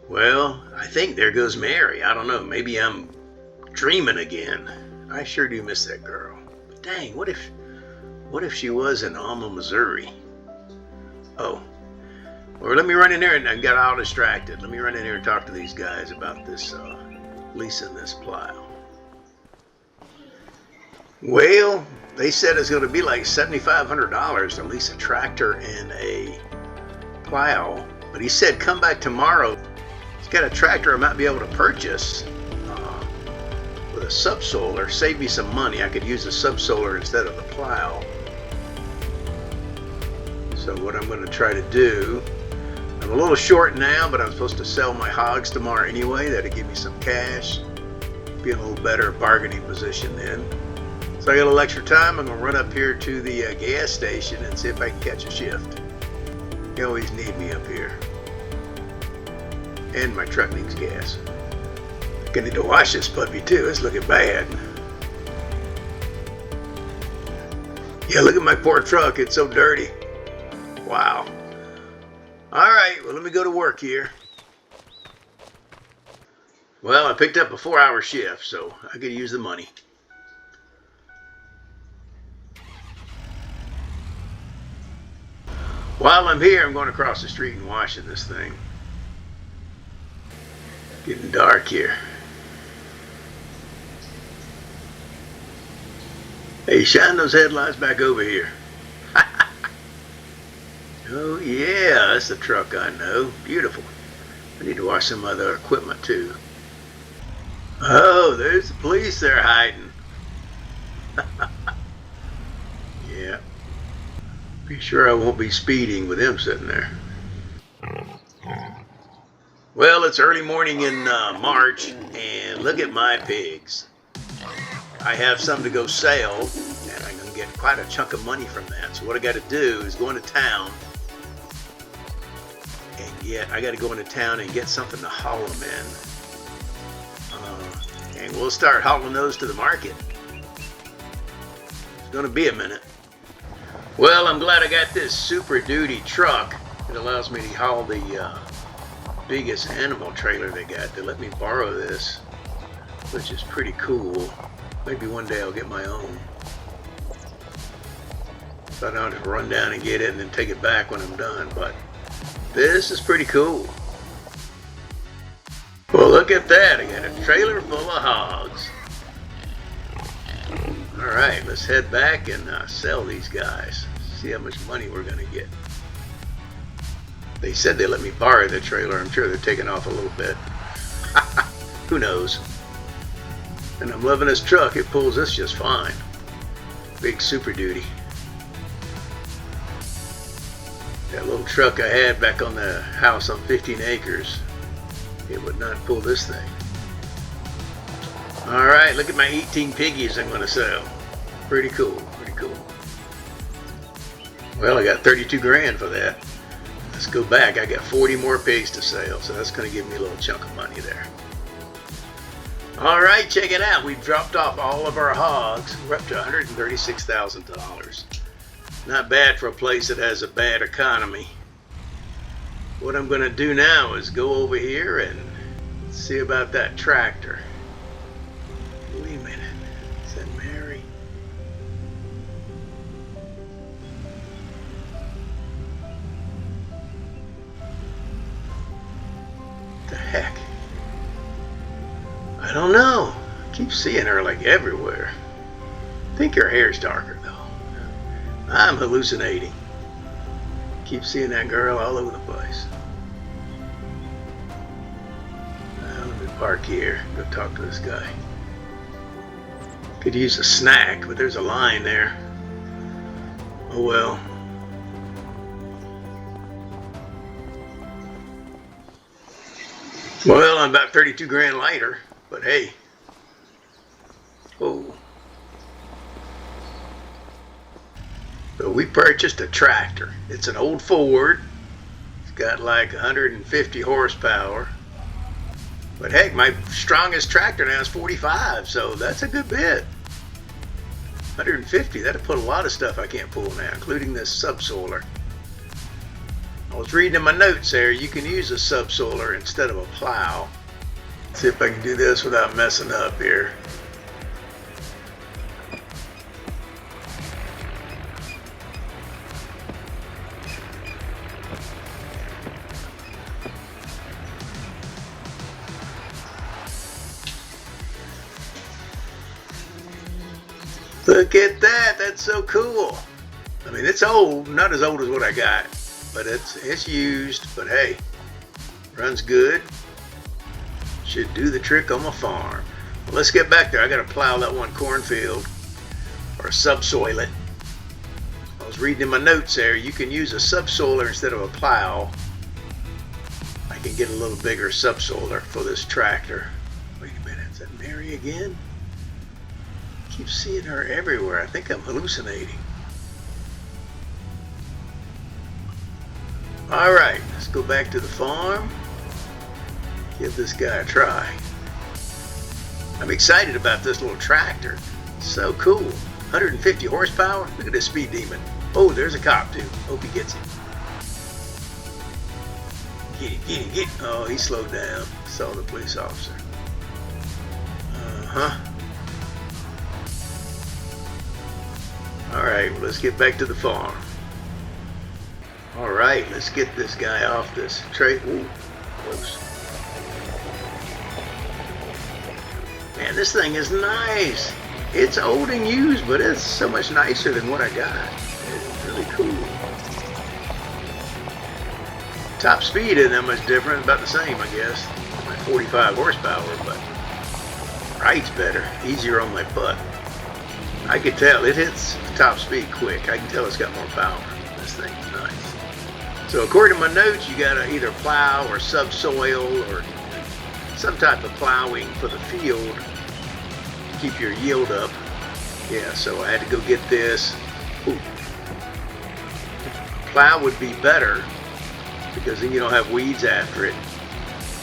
Well, I think there goes Mary. I don't know. Maybe I'm dreaming again. I sure do miss that girl. But dang, what if she was in Alma, Missouri? Oh, well, let me run in there and I got all distracted. Let me run in here and talk to these guys about this leasing this plow. Well, they said it's going to be like $7,500 to lease a tractor and a plow. But he said come back tomorrow. He's got a tractor I might be able to purchase with a subsoiler. Save me some money. I could use a subsoiler instead of the plow. So what I'm going to try to do, I'm a little short now, but I'm supposed to sell my hogs tomorrow anyway. That'll give me some cash. Be in a little better bargaining position then. So I got a little extra time. I'm going to run up here to the gas station and see if I can catch a shift. You always need me up here. And my truck needs gas. I need to wash this puppy too. It's looking bad. Yeah, look at my poor truck. It's so dirty. Wow. All right, well, let me go to work here. Well, I picked up a 4-hour shift, so I could use the money. While I'm here, I'm going across the street and washing this thing. Getting dark here. Hey, shine those headlights back over here. Oh yeah, that's the truck I know. Beautiful. I need to wash some other equipment too. Oh, there's the police there hiding. Yeah. Be sure I won't be speeding with him sitting there. Well, it's early morning in March, and look at my pigs. I have some to go sell, and I'm going to get quite a chunk of money from that. So what I got to do is go into town, and I got to go into town and get something to haul them in. And we'll start hauling those to the market. It's going to be a minute. Well, I'm glad I got this Super Duty truck. It allows me to haul the biggest animal trailer they got. They let me borrow this, which is pretty cool. Maybe one day I'll get my own. So I don't have to run down and get it and then take it back when I'm done. But this is pretty cool. Well, look at that. I got a trailer full of hogs. All right, let's head back and sell these guys. See how much money we're going to get. They said they let me borrow the trailer. I'm sure they're taking off a little bit. Who knows? And I'm loving this truck. It pulls this just fine. Big Super Duty. That little truck I had back on the house on 15 acres, it would not pull this thing. All right, look at my 18 piggies I'm going to sell. Pretty cool, pretty cool. Well, I got 32 grand for that. Let's go back. I got 40 more pigs to sell, so that's going to give me a little chunk of money there. All right, check it out. We've dropped off all of our hogs. We're up to $136,000. Not bad for a place that has a bad economy. What I'm going to do now is go over here and see about that tractor. Wait a minute. Is that Mary? What the heck? I don't know. I keep seeing her like everywhere. I think her hair's darker though. I'm hallucinating. Keep seeing that girl all over the place. Let me park here. Go talk to this guy. Could use a snack, but there's a line there. Oh well. Well, I'm about 32 grand lighter, but hey. Oh. So we purchased a tractor. It's an old Ford. It's got like 150 horsepower. But heck, my strongest tractor now is 45, so that's a good bit. 150, that'll put a lot of stuff I can't pull now, including this subsoiler. I was reading in my notes there, you can use a subsoiler instead of a plow. Let's see if I can do this without messing up here. Look at that, that's so cool. I mean, it's old, not as old as what I got, but it's used, but hey, runs good. Should do the trick on my farm. Well, let's get back there. I gotta plow that one cornfield, or subsoil it. I was reading in my notes there, you can use a subsoiler instead of a plow. I can get a little bigger subsoiler for this tractor. Wait a minute, is that Mary again? I keep seeing her everywhere. I think I'm hallucinating. Alright, let's go back to the farm. Give this guy a try. I'm excited about this little tractor. So cool. 150 horsepower. Look at this speed demon. Oh, there's a cop too. Hope he gets him. Get him, get him, get him. Oh, he slowed down. Saw the police officer. Alright, well, let's get back to the farm. Alright, let's get this guy off this tray. Ooh, close. Man, this thing is nice. It's old and used, but it's so much nicer than what I got. It's really cool. Top speed isn't that much different, about the same, I guess. My 45 horsepower, but ride's better, easier on my butt. I can tell it hits top speed quick. I can tell it's got more power. This thing's nice. So according to my notes, you gotta either plow or subsoil or some type of plowing for the field to keep your yield up. Yeah, so I had to go get this. Ooh. Plow would be better because then you don't have weeds after it.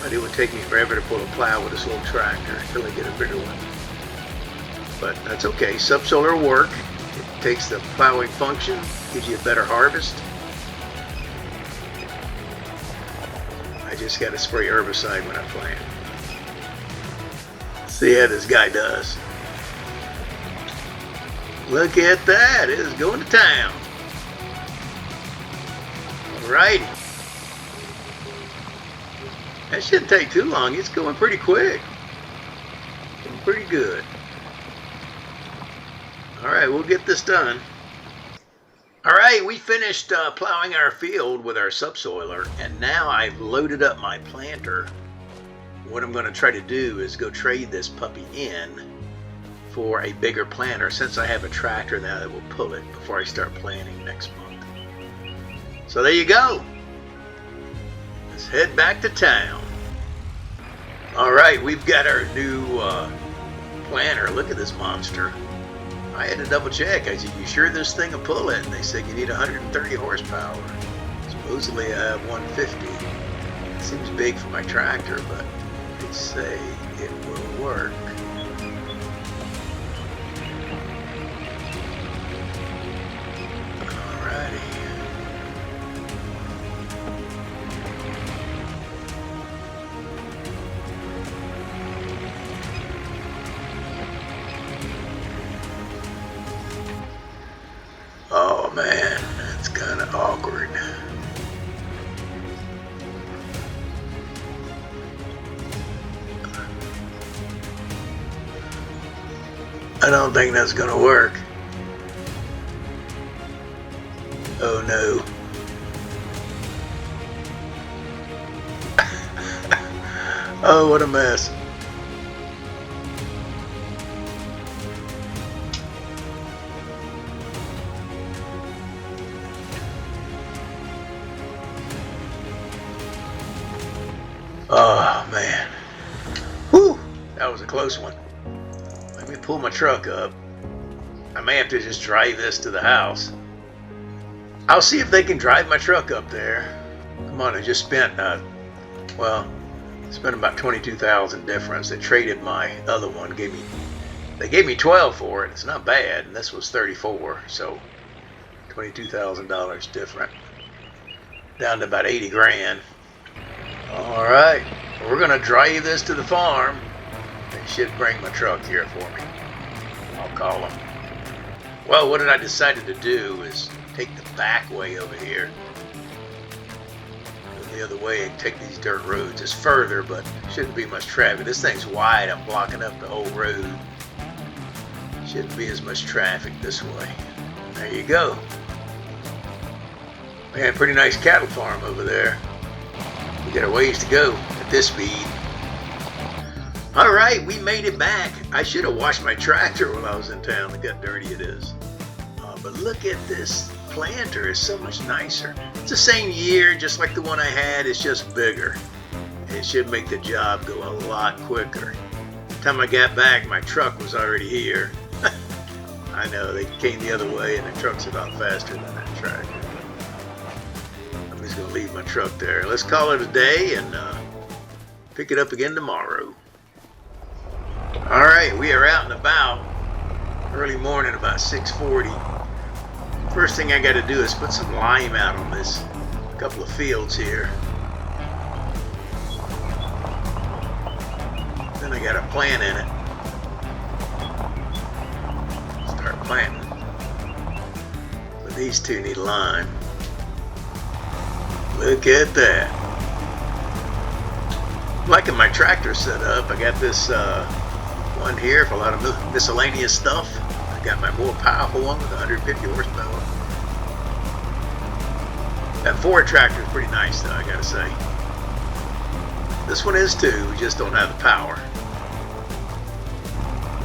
But it would take me forever to pull a plow with this little tractor until I get a bigger one. But that's okay. Subsoiler will work. It takes the plowing function, gives you a better harvest. I just got to spray herbicide when I plant. See how this guy does. Look at that. It is going to town. Alrighty. That shouldn't take too long. It's going pretty quick. Going pretty good. Alright, we'll get this done. Alright, we finished plowing our field with our subsoiler, and now I've loaded up my planter. What I'm going to try to do is go trade this puppy in for a bigger planter, since I have a tractor now that will pull it before I start planting next month. So there you go. Let's head back to town. Alright, we've got our new planter. Look at this monster. I had to double check. I said, you sure this thing will pull it? And they said you need 130 horsepower. Supposedly I have 150. It seems big for my tractor, but they say it will work. Alrighty. Oh man, that's kind of awkward. I don't think that's gonna work. Oh no. Oh, what a mess. Oh man. Whew, that was a close one. Let me pull my truck up. I may have to just drive this to the house. I'll see if they can drive my truck up there. Come on, I just spent, spent about 22,000 difference. They traded my other one, they gave me 12 for it. It's not bad, and this was 34, so $22,000 different. down to about 80 grand. All right, we're gonna drive this to the farm. They should bring my truck here for me. I'll call them. Well, what I decided to do is take the back way over here. Go the other way and take these dirt roads. It's further, but shouldn't be much traffic. This thing's wide. I'm blocking up the whole road. Shouldn't be as much traffic this way. There you go. Man, pretty nice cattle farm over there. We got a ways to go at this speed. All right, we made it back. I should have washed my tractor when I was in town. Look how dirty it is. But look at this planter. It's so much nicer. It's the same year, just like the one I had. It's just bigger. It should make the job go a lot quicker. By the time I got back, my truck was already here. I know, they came the other way, and the truck's a lot faster than that tractor. I'm just going to leave my truck there. Let's call it a day and pick it up again tomorrow. All right, we are out and about. Early morning, about 6:40. First thing I got to do is put some lime out on this couple of fields here. Then I got to plant in it. Start planting. But these two need lime. Look at that. I'm liking my tractor setup. I got this one here for a lot of miscellaneous stuff. I got my more powerful one with 150 horsepower. That Ford tractor is pretty nice though, I gotta say. This one is too, we just don't have the power.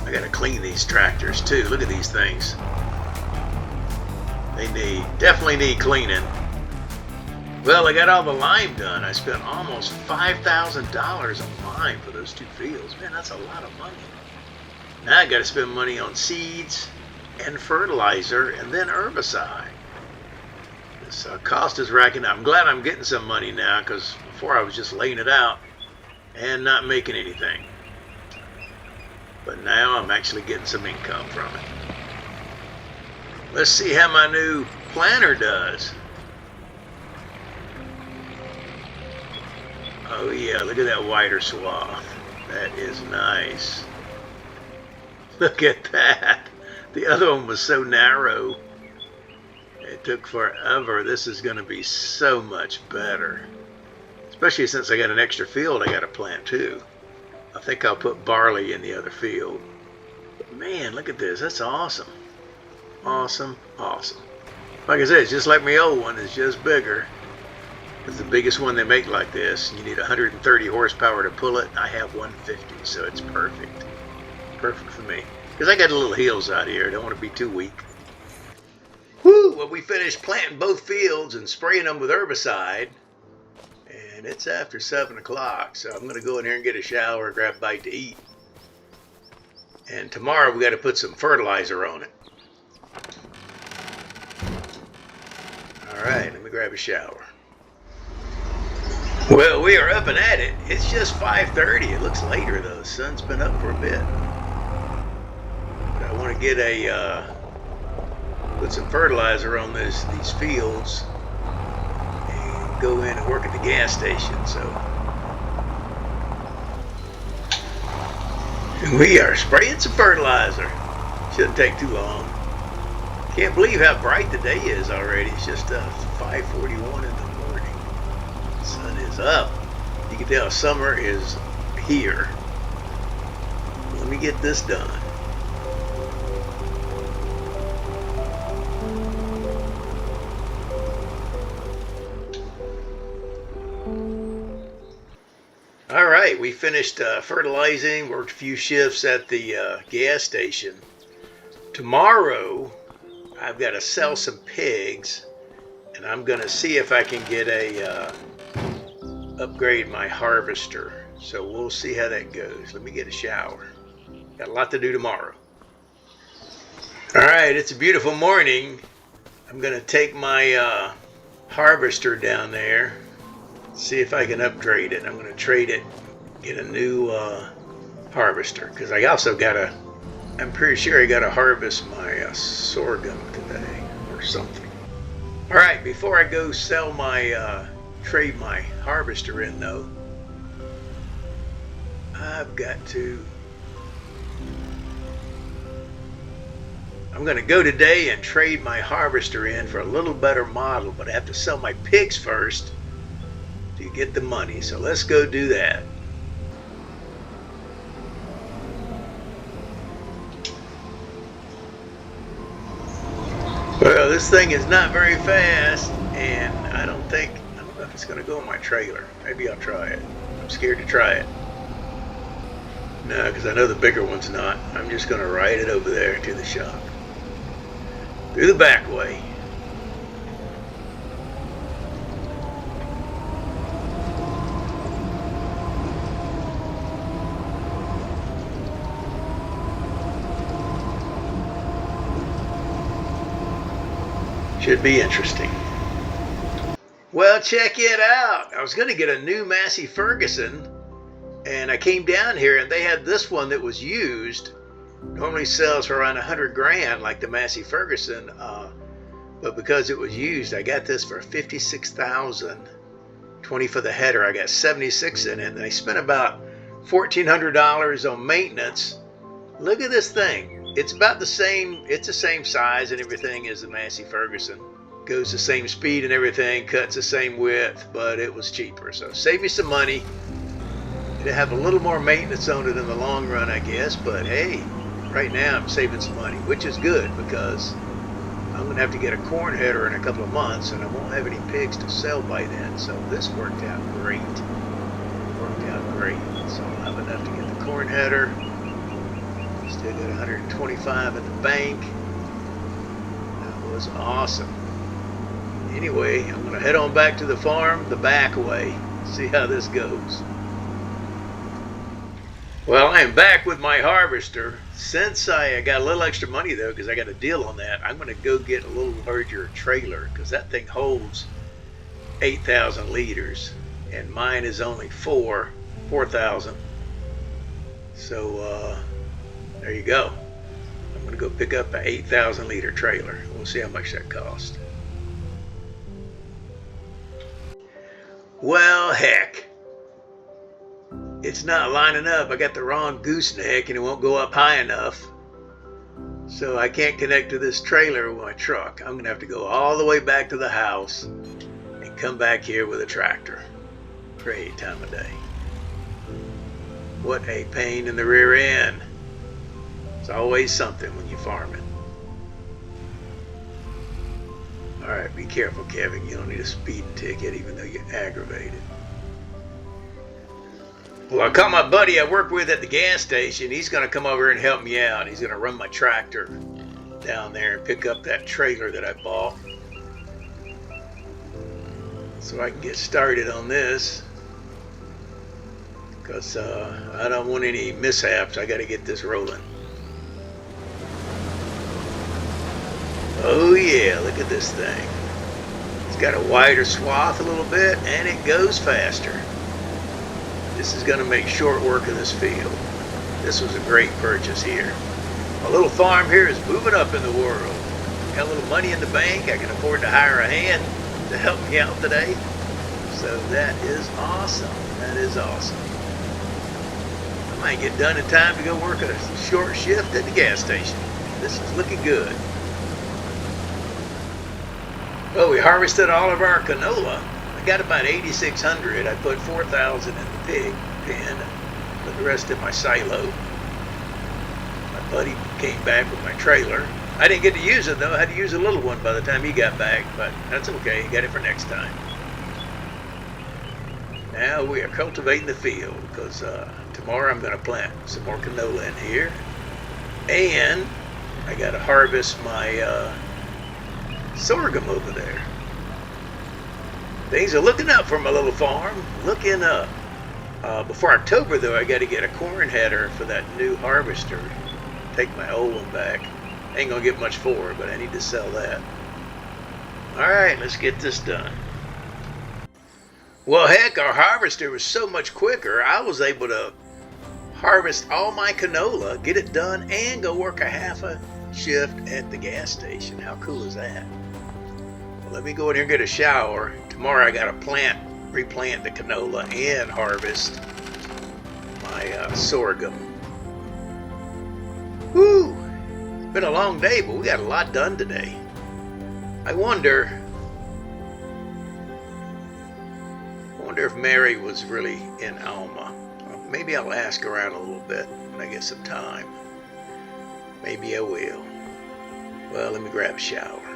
I gotta clean these tractors too. Look at these things. They definitely need cleaning. Well, I got all the lime done. I spent almost $5,000 on lime for those two fields. Man, that's a lot of money. Now I got to spend money on seeds and fertilizer and then herbicide. This cost is racking up. I'm glad I'm getting some money now, because before I was just laying it out and not making anything. But now I'm actually getting some income from it. Let's see how my new planter does. Oh yeah, look at that wider swath. That is nice. Look at that. The other one was so narrow. It took forever. This is going to be so much better. Especially since I got an extra field I got to plant too. I think I'll put barley in the other field. But man, look at this. That's awesome. Awesome, awesome. Like I said, it's just like my old one. It's just bigger. It's the biggest one they make like this. You need 130 horsepower to pull it. I have 150, so it's perfect. Perfect for me. Because I got a little hills out here. I don't want to be too weak. Woo! Well, we finished planting both fields and spraying them with herbicide. And it's after 7 o'clock, so I'm going to go in here and get a shower, grab a bite to eat. And tomorrow we got to put some fertilizer on it. All right, let me grab a shower. Well, we are up and at it. It's just 5:30. It looks later though. The sun's been up for a bit. But I want to get put some fertilizer on these fields and go in and work at the gas station. So we are spraying some fertilizer. Shouldn't take too long. Can't believe how bright the day is already. It's just 5:41 in the morning. The sun is up. You can tell summer is here. Let me get this done. All right, we finished fertilizing, worked a few shifts at the gas station. Tomorrow, I've got to sell some pigs, and I'm going to see if I can get upgrade my harvester. So we'll see how that goes. Let me get a shower. Got a lot to do tomorrow. All right, it's a beautiful morning. I'm going to take my harvester down there, see if I can upgrade it. I'm going to trade it, get a new harvester, because I also got to, I'm pretty sure I got to harvest my sorghum today or something. All right, before I go sell my, trade my harvester in though, I'm going to go today and trade my harvester in for a little better model, but I have to sell my pigs first to get the money. So let's go do that. Well, this thing is not very fast, and I don't know if it's going to go in my trailer. Maybe I'll try it. I'm scared to try it. No, because I know the bigger one's not. I'm just going to ride it over there to the shop. Through the back way. Should be interesting. Well, check it out. I was going to get a new Massey Ferguson, and I came down here and they had this one that was used. Normally sells for around 100 grand like the Massey Ferguson, but because it was used, I got this for 56,000. 20 for the header. I got 76 in it, and I spent about $1,400 on maintenance. Look at this thing. It's about the same. It's the same size and everything as the Massey Ferguson. Goes the same speed and everything. Cuts the same width, but it was cheaper. So save me some money. It'll have a little more maintenance on it in the long run, I guess. But hey, right now I'm saving some money, which is good because I'm going to have to get a corn header in a couple of months, and I won't have any pigs to sell by then. So this worked out great. So I'll have enough to get the corn header. Still got 125 in the bank. That was awesome. Anyway, I'm going to head on back to the farm the back way. See how this goes. Well, I am back with my harvester. Since I got a little extra money though, because I got a deal on that, I'm going to go get a little larger trailer because that thing holds 8,000 liters and mine is only 4,000. So there you go. I'm going to go pick up an 8,000 liter trailer. We'll see how much that costs. Well, heck. It's not lining up. I got the wrong gooseneck and it won't go up high enough. So I can't connect to this trailer with my truck. I'm going to have to go all the way back to the house and come back here with a tractor. Great time of day. What a pain in the rear end. It's always something when you're farming. All right, be careful, Kevin. You don't need a speeding ticket even though you're aggravated. Well, I called my buddy I work with at the gas station. He's going to come over and help me out. He's going to run my tractor down there and pick up that trailer that I bought so I can get started on this because I don't want any mishaps. I got to get this rolling. Oh yeah, look at this thing. It's got a wider swath a little bit and it goes faster. This is going to make short work of this field. This was a great purchase here. My little farm here is moving up in the world. Got a little money in the bank. I can afford to hire a hand to help me out today. So that is awesome. That is awesome. I might get done in time to go work a short shift at the gas station. This is looking good. Well, we harvested all of our canola. I got about 8,600. I put 4,000 in the pig pen, put the rest in my silo. My buddy came back with my trailer. I didn't get to use it though. I had to use a little one by the time he got back, but that's okay. Got it for next time. Now we are cultivating the field because tomorrow I'm going to plant some more canola in here, and I got to harvest my sorghum over there. Things are looking up for my little farm. Looking up. Before October, though, I got to get a corn header for that new harvester. Take my old one back. Ain't gonna get much for it, but I need to sell that. All right, let's get this done. Well, heck, our harvester was so much quicker. I was able to harvest all my canola, get it done, and go work a half a shift at the gas station. How cool is that? Well, let me go in here and get a shower. Tomorrow I got to replant the canola and harvest my sorghum. Woo! It's been a long day, but we got a lot done today. I wonder if Mary was really in Alma. Maybe I'll ask around a little bit when I get some time. Maybe I will. Well, let me grab a shower.